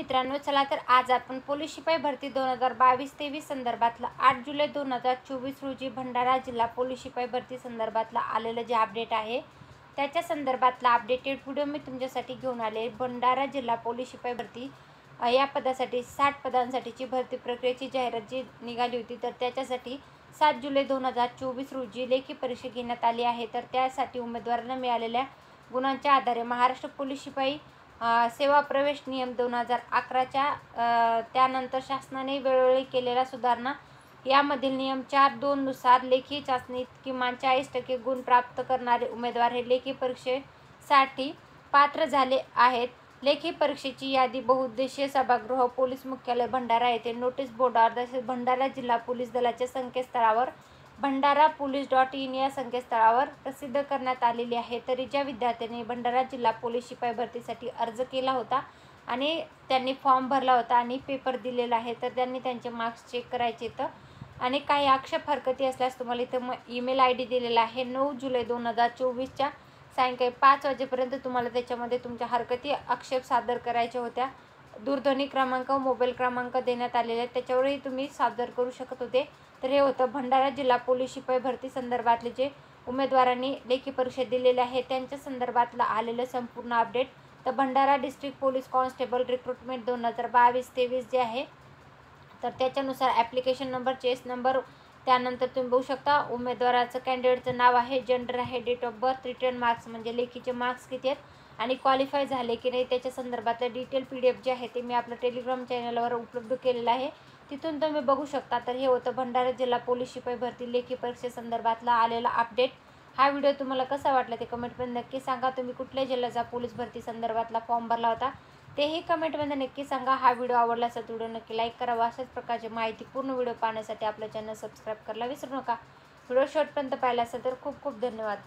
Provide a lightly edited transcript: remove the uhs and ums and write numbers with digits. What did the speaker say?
मित्रांनो, चला तर आज आपण पोलीस शिपाई भरती 2022-23 संदर्भातला 8 जुलै 2024 रोजी भंडारा जिल्हा पोलीस शिपाई भरती संदर्भातला आलेलं जे अपडेट आहे त्याच्या संदर्भातला अपडेटेड व्हिडिओ मी तुमच्यासाठी घेऊन आले. भंडारा जिल्हा पोलीस शिपाई भरती या पदासाठी 60 पदांसाठीची भरती प्रक्रियेची जाहिरात जी निघाली होती, तर त्याच्यासाठी 7 जुलै 2024 रोजी लेखी परीक्षा घेण्यात आली आहे. तर त्यासाठी उमेदवारांना मिळालेल्या गुणांच्या आधारे महाराष्ट्र पोलीस शिपाई सेवा प्रवेश नियम 2011च्या त्यानंतर शासनाने वेळोवेळी केलेल्या सुधारणा यामधील नियम 4(2) नुसार लेखी चाचणीत किमान 40% गुण प्राप्त करणारे उमेदवार हे लेखी परीक्षेसाठी पात्र झाले आहेत. लेखी परीक्षेची यादी बहुउद्देशीय सभागृह, पोलीस मुख्यालय भंडारा येथे नोटीस बोर्डावर तसेच भंडारा जिल्हा पोलीस दलाच्या संकेतस्थळावर bhandarapolice.in या संकेतस्थळावर प्रसिद्ध करण्यात आलेली आहे. तरी ज्या विद्यार्थ्यांनी भंडारा जिल्हा पोलीस शिपाई भरतीसाठी अर्ज केला होता आणि त्यांनी फॉर्म भरला होता आणि पेपर दिलेला आहे, तर त्यांनी त्यांचे मार्क्स चेक करायचे आहेत. आणि काही आक्षेप हरकती असल्यास तुम्हाला इथं ईमेल ID दिलेला आहे. 9 जुलै 2024च्या सायंकाळी 5 वाजेपर्यंत तुम्हाला त्याच्यामध्ये तुमच्या हरकती आक्षेप सादर करायच्या होत्या. दूरध्वनी क्रमांक, मोबाईल क्रमांक देण्यात आलेले आहेत, त्याच्यावरही तुम्ही सादर करू शकत होते. तर हे होतं भंडारा जिल्हा पोलीस शिपाई भरती संदर्भातले जे उमेदवारांनी लेखी परीक्षा दिलेले आहे त्यांच्या संदर्भातलं आलेलं संपूर्ण अपडेट. तर Bhandara district police constable recruitment 2022-23 जे आहे, तर त्याच्यानुसार ॲप्लिकेशन नंबर, चेस नंबर, त्यानंतर तुम्ही बघू शकता उमेदवाराचं कॅन्डिडेटचं नाव आहे, जेंडर आहे, date of birth, written marks म्हणजे लेखीचे मार्क्स किती आहेत आणि क्वालिफाय झाले की नाही त्याच्या संदर्भातलं डिटेल PDF जे आहे ते मी आपल्या टेलिग्राम चॅनलवर उपलब्ध केलेलं आहे, तिथून तुम्ही बघू शकता. तर हे होतं भंडारा जिल्हा पोलीस शिपाई भरती लेखी परीक्षेसंदर्भातला आलेला अपडेट. हा व्हिडिओ तुम्हाला कसा वाटला ते कमेंटमध्ये नक्की सांगा. तुम्ही कुठल्या जिल्ह्याचा पोलीस भरती संदर्भातला फॉर्म भरला होता तेही कमेंटमध्ये नक्की सांगा. हा व्हिडिओ आवडला असेल तर व्हिडिओ नक्की लाईक करावा. अशाच प्रकारची माहितीपूर्ण व्हिडिओ पाहण्यासाठी आपलं चॅनल सबस्क्राईब करायला विसरू नका. व्हिडिओ शेवटपर्यंत पाहिला असेल तर खूप खूप धन्यवाद.